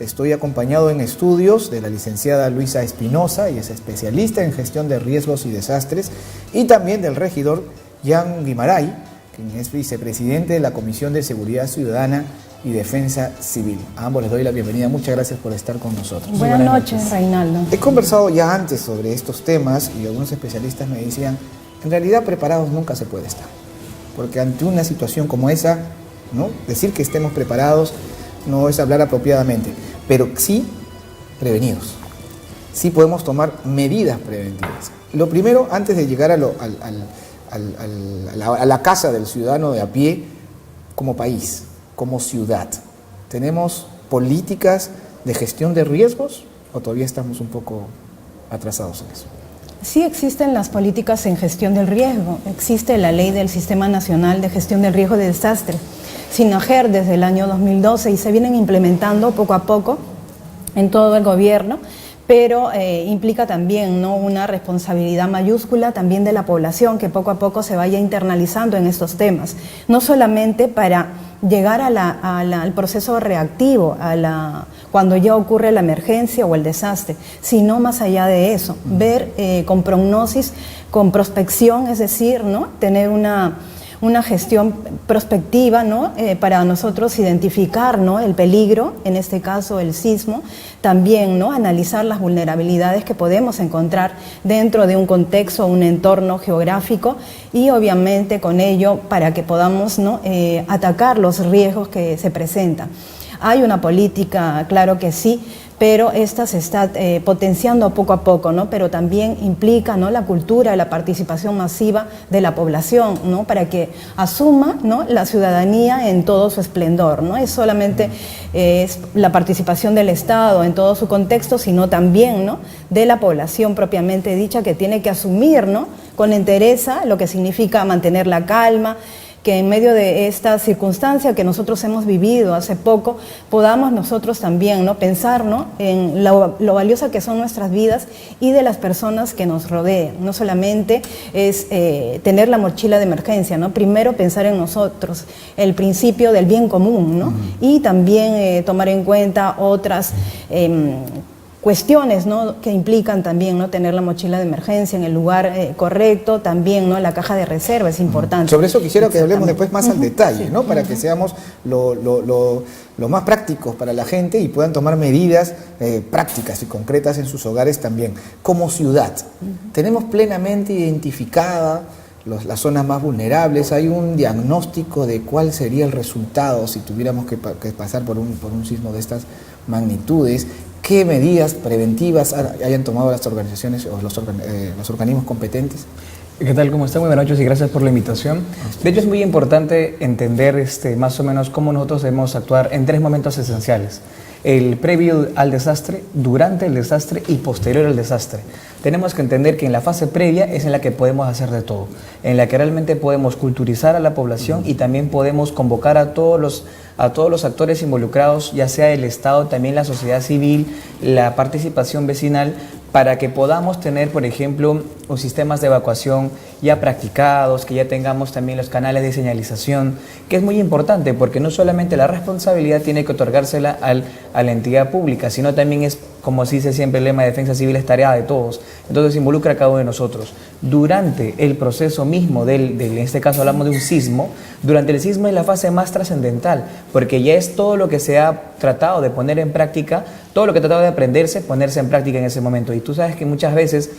Estoy acompañado en estudios de la licenciada Luisa Espinosa, y es especialista en gestión de riesgos y desastres, y también del regidor Jan Guimaray, quien es vicepresidente de la Comisión de Seguridad Ciudadana y Defensa Civil. A ambos les doy la bienvenida. Muchas gracias por estar con nosotros. Buenas noches, Reinaldo. He conversado ya antes sobre estos temas y algunos especialistas me decían, en realidad preparados nunca se puede estar, porque ante una situación como esa, ¿no?, decir que estemos preparados no es hablar apropiadamente, pero sí prevenidos. Sí podemos tomar medidas preventivas. Lo primero, antes de llegar a la casa del ciudadano de a pie, como país, como ciudad, ¿tenemos políticas de gestión de riesgos o todavía estamos un poco atrasados en eso? Sí existen las políticas en gestión del riesgo. Existe la ley del Sistema Nacional de Gestión del Riesgo de Desastre, SINAGER, desde el año 2012, y se vienen implementando poco a poco en todo el gobierno, pero implica también, ¿no?, una responsabilidad mayúscula también de la población, que poco a poco se vaya internalizando en estos temas, no solamente para llegar al proceso reactivo, cuando ya ocurre la emergencia o el desastre, sino más allá de eso, ver con prognosis, con prospección, es decir, ¿no?, tener una gestión prospectiva, ¿no?, para nosotros identificar, ¿no?, el peligro, en este caso el sismo, también, ¿no?, analizar las vulnerabilidades que podemos encontrar dentro de un contexto, un entorno geográfico, y obviamente con ello para que podamos, ¿no?, atacar los riesgos que se presentan. Hay una política, claro que sí, pero esta se está potenciando poco a poco, ¿no?, pero también implica, ¿no?, la cultura, la participación masiva de la población, ¿no?, para que asuma, ¿no?, la ciudadanía en todo su esplendor. No es solamente es la participación del Estado en todo su contexto, sino también, ¿no?, de la población propiamente dicha, que tiene que asumir, ¿no?, con entereza lo que significa mantener la calma, que en medio de esta circunstancia que nosotros hemos vivido hace poco, podamos nosotros también, ¿no?, pensar, ¿no?, en lo valiosa que son nuestras vidas y de las personas que nos rodean. No solamente es tener la mochila de emergencia, ¿no?, primero pensar en nosotros, el principio del bien común, ¿no?, y también tomar en cuenta otras cuestiones, ¿no?, que implican también, ¿no?, tener la mochila de emergencia en el lugar correcto, también, ¿no?, la caja de reserva es importante. Sobre eso quisiera que hablemos después más al detalle, ¿no?, para que seamos lo más prácticos para la gente y puedan tomar medidas prácticas y concretas en sus hogares también. Como ciudad, tenemos plenamente identificada las zonas más vulnerables. Hay un diagnóstico de cuál sería el resultado si tuviéramos que pasar por un sismo de estas magnitudes. ¿Qué medidas preventivas hayan tomado las organizaciones o los organismos competentes? ¿Qué tal? ¿Cómo están? Muy buenas noches y gracias por la invitación. De hecho, es muy importante entender más o menos cómo nosotros debemos actuar en tres momentos esenciales: el previo al desastre, durante el desastre y posterior al desastre. Tenemos que entender que en la fase previa es en la que podemos hacer de todo, en la que realmente podemos culturizar a la población y también podemos convocar a todos los actores involucrados, ya sea el Estado, también la sociedad civil, la participación vecinal, para que podamos tener, por ejemplo, los sistemas de evacuación ya practicados, que ya tengamos también los canales de señalización, que es muy importante porque no solamente la responsabilidad tiene que otorgársela a la entidad pública, sino también es, como se dice siempre, el lema de defensa civil es tarea de todos. Entonces involucra a cada uno de nosotros. Durante el proceso mismo, en este caso hablamos de un sismo, durante el sismo es la fase más trascendental, porque ya es todo lo que se ha tratado de poner en práctica, todo lo que ha tratado de aprenderse, ponerse en práctica en ese momento. Y tú sabes que muchas veces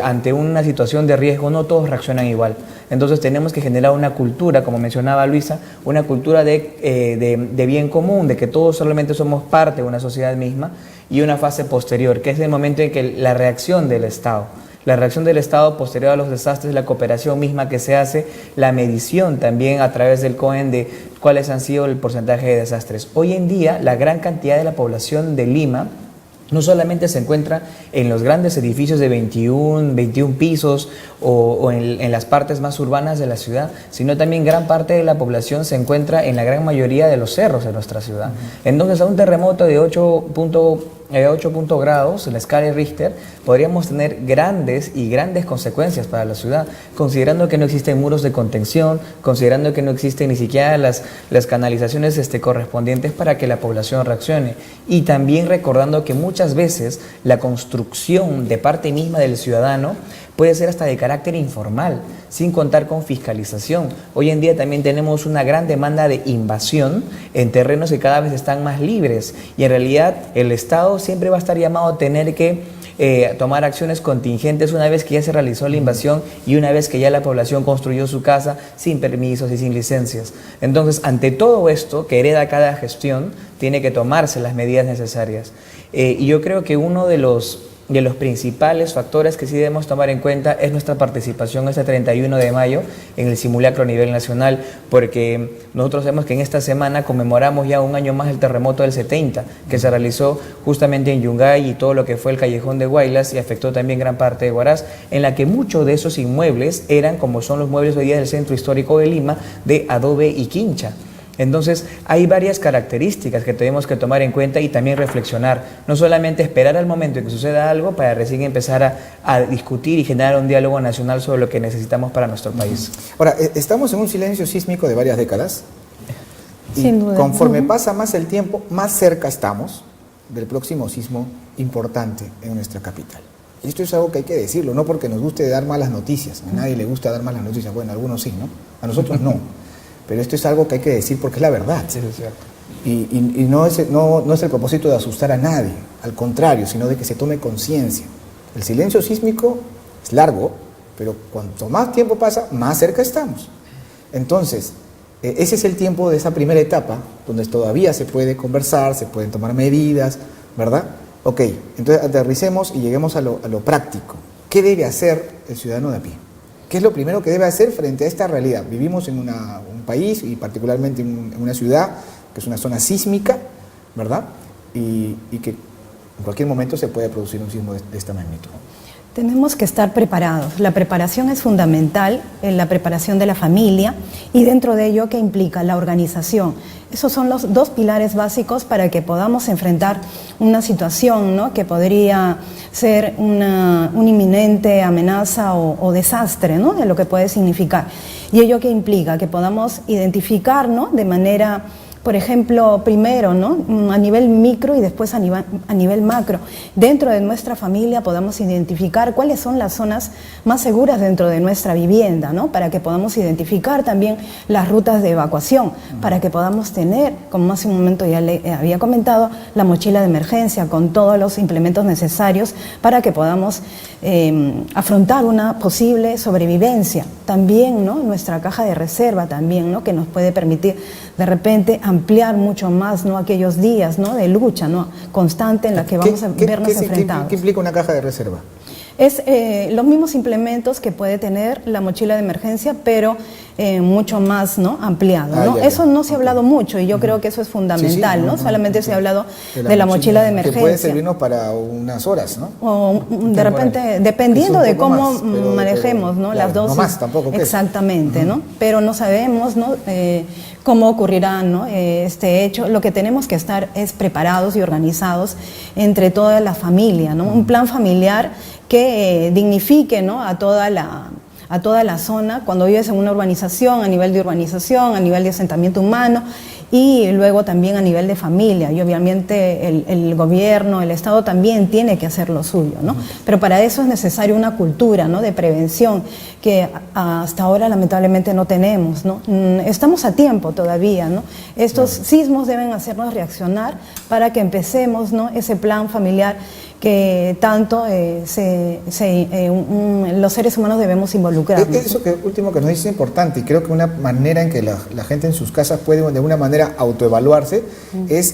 ante una situación de riesgo no todos reaccionan igual. Entonces tenemos que generar una cultura, como mencionaba Luisa, una cultura de bien común, de que todos solamente somos parte de una sociedad misma, y una fase posterior, que es el momento en que la reacción del Estado. La reacción del Estado posterior a los desastres, la cooperación misma que se hace, la medición también a través del COEN de cuáles han sido el porcentaje de desastres. Hoy en día, la gran cantidad de la población de Lima no solamente se encuentra en los grandes edificios de 21 pisos o en las partes más urbanas de la ciudad, sino también gran parte de la población se encuentra en la gran mayoría de los cerros de nuestra ciudad. Entonces, a un terremoto de 8 grados en la escala de Richter, podríamos tener grandes consecuencias para la ciudad, considerando que no existen muros de contención, considerando que no existen ni siquiera las canalizaciones correspondientes para que la población reaccione. Y también recordando que muchas veces la construcción de parte misma del ciudadano puede ser hasta de carácter informal, sin contar con fiscalización. Hoy en día también tenemos una gran demanda de invasión en terrenos que cada vez están más libres, y en realidad el Estado siempre va a estar llamado a tener que tomar acciones contingentes una vez que ya se realizó la invasión y una vez que ya la población construyó su casa sin permisos y sin licencias. Entonces, ante todo esto que hereda cada gestión, tiene que tomarse las medidas necesarias. Y yo creo que uno de los principales factores que sí debemos tomar en cuenta es nuestra participación este 31 de mayo en el simulacro a nivel nacional, porque nosotros sabemos que en esta semana conmemoramos ya un año más el terremoto del 70, que se realizó justamente en Yungay y todo lo que fue el callejón de Huaylas, y afectó también gran parte de Huaraz, en la que muchos de esos inmuebles eran, como son los muebles hoy día del centro histórico de Lima, de adobe y quincha. Entonces, hay varias características que tenemos que tomar en cuenta y también reflexionar. No solamente esperar al momento en que suceda algo para recién empezar a discutir y generar un diálogo nacional sobre lo que necesitamos para nuestro país. Ahora, estamos en un silencio sísmico de varias décadas. Y sin duda. Conforme pasa más el tiempo, más cerca estamos del próximo sismo importante en nuestra capital. Y esto es algo que hay que decirlo, no porque nos guste dar malas noticias. A nadie le gusta dar malas noticias. Bueno, a algunos sí, ¿no? A nosotros no. Pero esto es algo que hay que decir porque es la verdad. Sí, es cierto. Y no es el propósito de asustar a nadie, al contrario, sino de que se tome conciencia. El silencio sísmico es largo, pero cuanto más tiempo pasa, más cerca estamos. Entonces, ese es el tiempo de esa primera etapa, donde todavía se puede conversar, se pueden tomar medidas, ¿verdad? Ok, entonces aterricemos y lleguemos a lo práctico. ¿Qué debe hacer el ciudadano de a pie? ¿Qué es lo primero que debe hacer frente a esta realidad? Vivimos en un país y particularmente en una ciudad que es una zona sísmica, ¿verdad? Y que en cualquier momento se puede producir un sismo de esta magnitud. Tenemos que estar preparados. La preparación es fundamental, en la preparación de la familia, y dentro de ello, ¿qué implica? La organización. Esos son los dos pilares básicos para que podamos enfrentar una situación, ¿no?, que podría ser una inminente amenaza o desastre, ¿no?, de lo que puede significar. ¿Y ello qué implica? Que podamos identificar, ¿no?, de manera, por ejemplo, primero, ¿no?, a nivel micro y después a nivel macro. Dentro de nuestra familia podamos identificar cuáles son las zonas más seguras dentro de nuestra vivienda, ¿no?, para que podamos identificar también las rutas de evacuación, para que podamos tener, como hace un momento ya le había comentado, la mochila de emergencia con todos los implementos necesarios para que podamos afrontar una posible sobrevivencia. También, ¿no?, nuestra caja de reserva también, ¿no?, que nos puede permitir de repente ampliar mucho más, ¿no?, aquellos días, ¿no?, de lucha, ¿no?, constante en la que vamos a vernos enfrentados. ¿Qué implica una caja de reserva? Es los mismos implementos que puede tener la mochila de emergencia, pero mucho más, ¿no?, ampliado, ¿no? Eso no se ha hablado mucho y yo creo que eso es fundamental, ¿no? Solamente se ha hablado de la mochila de emergencia. Que puede servirnos para unas horas, ¿no? O de repente, dependiendo de cómo manejemos, ¿no?, claro, las dosis. No más, tampoco. Exactamente, ¿no? Pero no sabemos, ¿no?, cómo ocurrirá, ¿no?, este hecho. Lo que tenemos que estar es preparados y organizados entre toda la familia, ¿no? Un plan familiar que dignifique, ¿no?, a toda la zona, cuando vives en una urbanización, a nivel de urbanización, a nivel de asentamiento humano, y luego también a nivel de familia. Y obviamente el gobierno, el Estado también tiene que hacer lo suyo, ¿no? Pero para eso es necesaria una cultura, ¿no?, de prevención que hasta ahora lamentablemente no tenemos, ¿no? Estamos a tiempo todavía, ¿no? Estos sismos deben hacernos reaccionar para que empecemos, ¿no?, ese plan familiar que tanto los seres humanos debemos involucrarnos. Eso último que nos dice es importante, y creo que una manera en que la gente en sus casas puede de alguna manera autoevaluarse es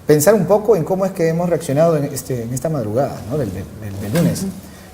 pensar un poco en cómo es que hemos reaccionado en esta madrugada, ¿no?, del lunes,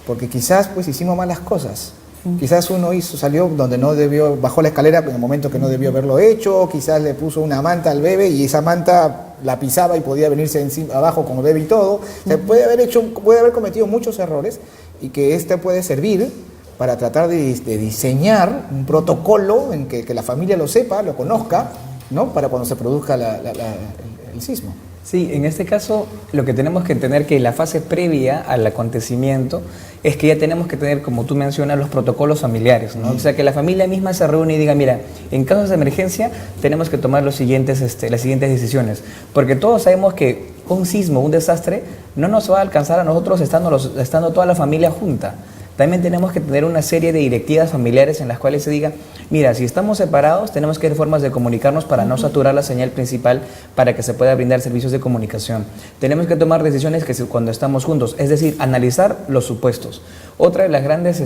porque quizás pues hicimos malas cosas. Quizás uno salió donde no debió, bajó la escalera en el momento que no debió haberlo hecho, quizás le puso una manta al bebé y esa manta la pisaba y podía venirse abajo con el bebé y todo. O sea, puede haber cometido muchos errores, y que puede servir para tratar de diseñar un protocolo en que la familia lo sepa, lo conozca, ¿no?, para cuando se produzca el sismo. Sí, en este caso lo que tenemos que entender que la fase previa al acontecimiento es que ya tenemos que tener, como tú mencionas, los protocolos familiares, ¿no? O sea, que la familia misma se reúne y diga, mira, en casos de emergencia tenemos que tomar las siguientes decisiones, porque todos sabemos que un sismo, un desastre, no nos va a alcanzar a nosotros estando toda la familia junta. También tenemos que tener una serie de directivas familiares en las cuales se diga, mira, si estamos separados, tenemos que ver formas de comunicarnos para no saturar la señal principal para que se pueda brindar servicios de comunicación. Tenemos que tomar decisiones cuando estamos juntos, es decir, analizar los supuestos. Otra de las grandes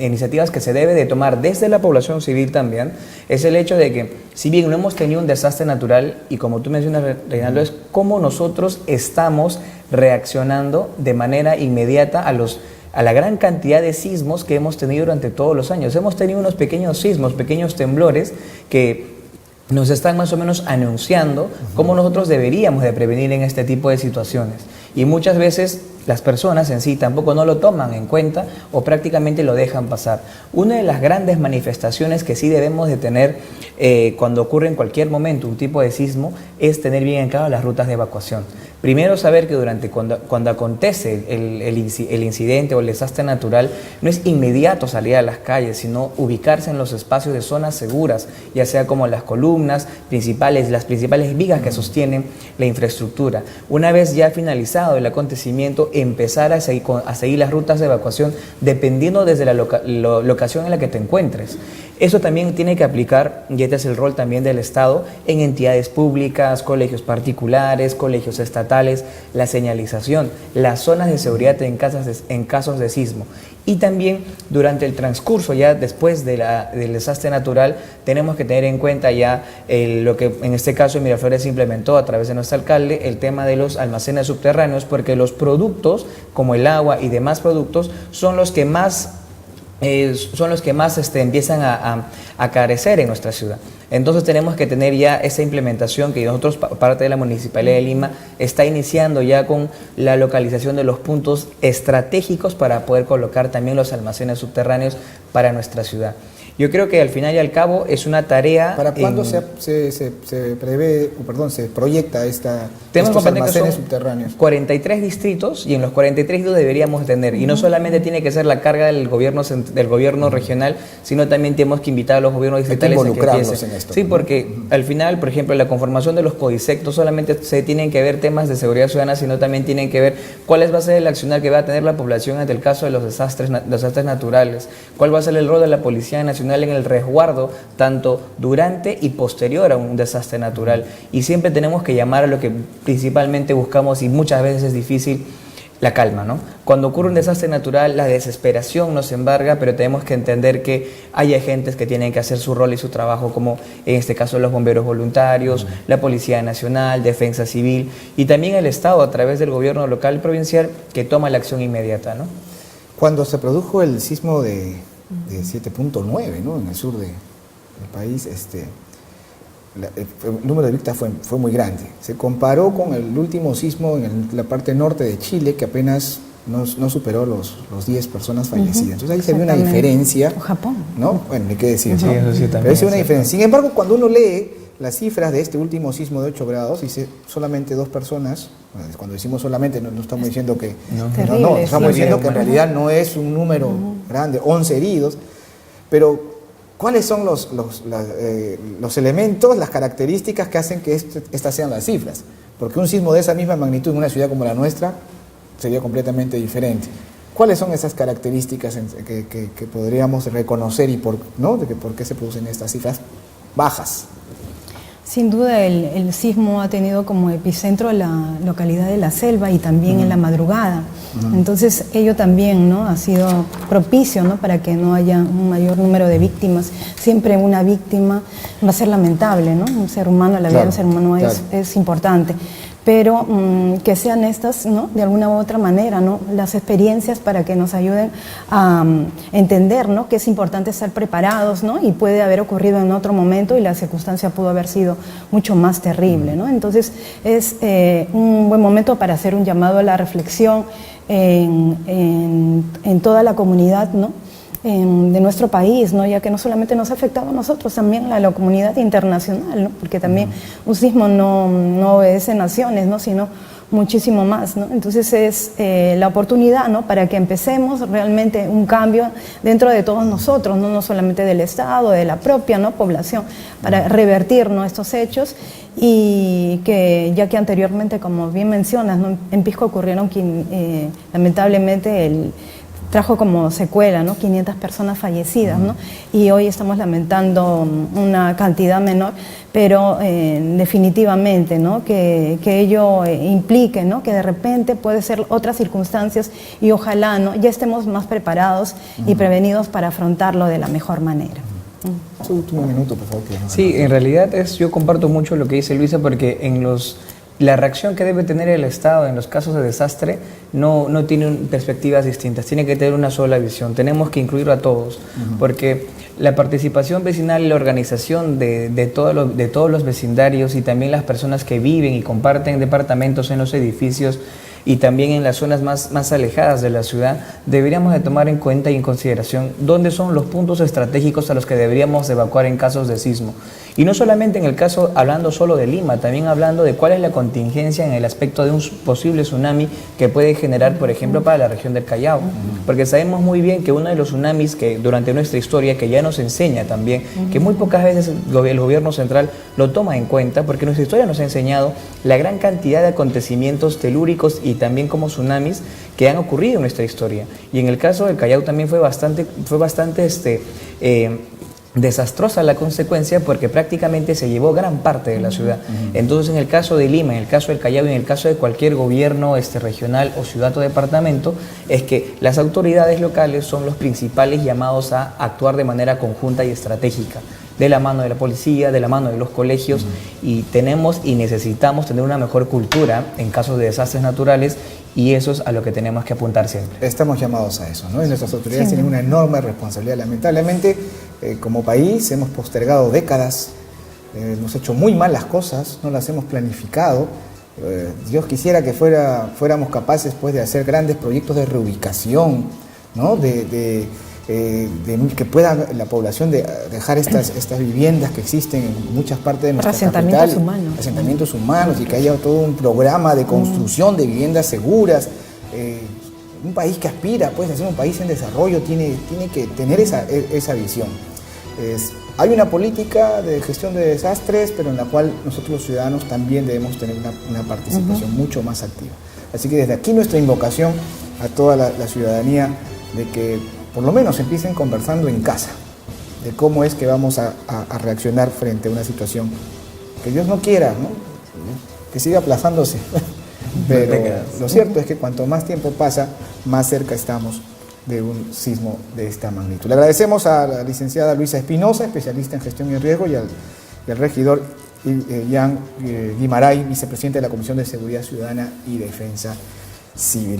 iniciativas que se debe de tomar desde la población civil también es el hecho de que, si bien no hemos tenido un desastre natural, y como tú mencionas, Reinaldo, es cómo nosotros estamos reaccionando de manera inmediata a la gran cantidad de sismos que hemos tenido durante todos los años. Hemos tenido unos pequeños sismos, pequeños temblores que nos están más o menos anunciando cómo nosotros deberíamos de prevenir en este tipo de situaciones. Y muchas veces las personas en sí tampoco no lo toman en cuenta o prácticamente lo dejan pasar. Una de las grandes manifestaciones que sí debemos de tener cuando ocurre en cualquier momento un tipo de sismo es tener bien en claro las rutas de evacuación. Primero, saber que cuando acontece el incidente o el desastre natural, no es inmediato salir a las calles, sino ubicarse en los espacios de zonas seguras, ya sea como las columnas principales, las principales vigas que sostienen la infraestructura. Una vez ya finalizado el acontecimiento, empezar a seguir las rutas de evacuación dependiendo desde la locación en la que te encuentres. Eso también tiene que aplicar, y este es el rol también del Estado, en entidades públicas, colegios particulares, colegios estatales, la señalización, las zonas de seguridad en casos de sismo. Y también durante el transcurso, ya después del desastre natural, tenemos que tener en cuenta ya lo que en este caso en Miraflores se implementó a través de nuestro alcalde, el tema de los almacenes subterráneos, porque los productos como el agua y demás productos son los que más empiezan a carecer en nuestra ciudad. Entonces tenemos que tener ya esa implementación que nosotros, parte de la Municipalidad de Lima, está iniciando ya con la localización de los puntos estratégicos para poder colocar también los almacenes subterráneos para nuestra ciudad. Yo creo que al final y al cabo es una tarea... ¿Para cuándo se proyecta estos almacenes subterráneos? 43 distritos, y en los 43 distritos deberíamos tener, y no solamente tiene que ser la carga del gobierno regional, sino también tenemos que invitar a los gobiernos distritales a que empiecen. En esto, sí, porque al final, por ejemplo, en la conformación de los CODISEC no solamente se tienen que ver temas de seguridad ciudadana, sino también tienen que ver cuál va a ser el accionar que va a tener la población ante el caso de los desastres naturales, cuál va a ser el rol de la Policía Nacional en el resguardo, tanto durante y posterior a un desastre natural. Y siempre tenemos que llamar a lo que principalmente buscamos, y muchas veces es difícil, la calma, ¿no? Cuando ocurre un desastre natural, la desesperación nos embarga, pero tenemos que entender que hay agentes que tienen que hacer su rol y su trabajo, como en este caso los bomberos voluntarios, la Policía Nacional, Defensa Civil, y también el Estado a través del gobierno local y provincial, que toma la acción inmediata, ¿no? Cuando se produjo el sismo de 7.9, ¿no?, en el sur del país, el número de víctimas fue muy grande. Se comparó con el último sismo en la parte norte de Chile, que apenas no superó los 10 personas fallecidas. Entonces ahí se vio una diferencia. O Japón. ¿No? Bueno, ni qué decir. Sí, ¿no? eso sí, también. Pero hay una diferencia. Sin embargo, cuando uno lee las cifras de este último sismo de 8 grados, dice solamente 2 personas. Cuando decimos solamente, no estamos diciendo que... No, estamos diciendo que en realidad no es un número grande, 11 heridos. Pero, ¿cuáles son los elementos, las características que hacen que estas sean las cifras? Porque un sismo de esa misma magnitud en una ciudad como la nuestra sería completamente diferente. ¿Cuáles son esas características que podríamos reconocer y por qué se producen estas cifras bajas? Sin duda el sismo ha tenido como epicentro la localidad de La Selva y también en la madrugada. Entonces ello también, ¿no?, ha sido propicio, ¿no?, para que no haya un mayor número de víctimas. Siempre una víctima va a ser lamentable, ¿no? Un ser humano, la vida de un ser humano es importante. Pero que sean estas, ¿no?, de alguna u otra manera, ¿no?, las experiencias para que nos ayuden a entender, ¿no?, que es importante estar preparados, ¿no?, y puede haber ocurrido en otro momento y la circunstancia pudo haber sido mucho más terrible, ¿no? Entonces es un buen momento para hacer un llamado a la reflexión en toda la comunidad, ¿no?, de nuestro país, ¿no? Ya que no solamente nos ha afectado a nosotros, también a la comunidad internacional, ¿no? Porque también un sismo no obedece naciones, ¿no? Sino muchísimo más, ¿no? Entonces es la oportunidad, ¿no? Para que empecemos realmente un cambio dentro de todos nosotros, no solamente del Estado, de la propia, ¿no? Población, para revertir, ¿no? Estos hechos, y que ya que anteriormente, como bien mencionas, ¿no? En Pisco ocurrieron lamentablemente trajo como secuela, ¿no? 500 personas fallecidas, ¿no? Y hoy estamos lamentando una cantidad menor, pero definitivamente, ¿no? Que ello implique, ¿no? Que de repente puede ser otras circunstancias y ojalá, ¿no? Ya estemos más preparados y prevenidos para afrontarlo de la mejor manera. Su último minuto, por favor. Sí, en realidad yo comparto mucho lo que dice Luisa, porque la reacción que debe tener el Estado en los casos de desastre no tiene perspectivas distintas, tiene que tener una sola visión. Tenemos que incluir a todos, porque la participación vecinal y la organización de todos los vecindarios y también las personas que viven y comparten departamentos en los edificios y también en las zonas más alejadas de la ciudad, deberíamos de tomar en cuenta y en consideración dónde son los puntos estratégicos a los que deberíamos evacuar en casos de sismo. Y no solamente en el caso, hablando solo de Lima, también hablando de cuál es la contingencia en el aspecto de un posible tsunami que puede generar, por ejemplo, para la región del Callao. Porque sabemos muy bien que uno de los tsunamis que durante nuestra historia, que ya nos enseña también, que muy pocas veces el gobierno central lo toma en cuenta, porque nuestra historia nos ha enseñado la gran cantidad de acontecimientos telúricos y también como tsunamis que han ocurrido en nuestra historia. Y en el caso del Callao también fue bastante desastrosa la consecuencia, porque prácticamente se llevó gran parte de la ciudad. Entonces, en el caso de Lima, en el caso del Callao y en el caso de cualquier gobierno regional o ciudad o departamento, es que las autoridades locales son los principales llamados a actuar de manera conjunta y estratégica, de la mano de la policía, de la mano de los colegios, y tenemos y necesitamos tener una mejor cultura en casos de desastres naturales, y eso es a lo que tenemos que apuntar siempre. Estamos llamados a eso, ¿no? Y nuestras autoridades tienen una enorme responsabilidad. Lamentablemente, como país hemos postergado décadas, hemos hecho muy mal las cosas, no las hemos planificado. Dios quisiera que fuéramos capaces, pues, de hacer grandes proyectos de reubicación, ¿no? Que pueda la población dejar estas viviendas que existen en muchas partes de nuestra capital, asentamientos humanos, y que haya todo un programa de construcción de viviendas seguras. Un país que aspira, pues, a ser un país en desarrollo tiene que tener esa visión. Hay una política de gestión de desastres, pero en la cual nosotros los ciudadanos también debemos tener una participación mucho más activa. Así que desde aquí nuestra invocación a toda la ciudadanía de que por lo menos empiecen conversando en casa de cómo es que vamos a reaccionar frente a una situación que Dios no quiera, ¿no? Que siga aplazándose. Pero lo cierto es que cuanto más tiempo pasa, más cerca estamos de un sismo de esta magnitud. Le agradecemos a la licenciada Luisa Espinosa, especialista en gestión y riesgo, y al regidor Ian Guimaray, vicepresidente de la Comisión de Seguridad Ciudadana y Defensa Civil.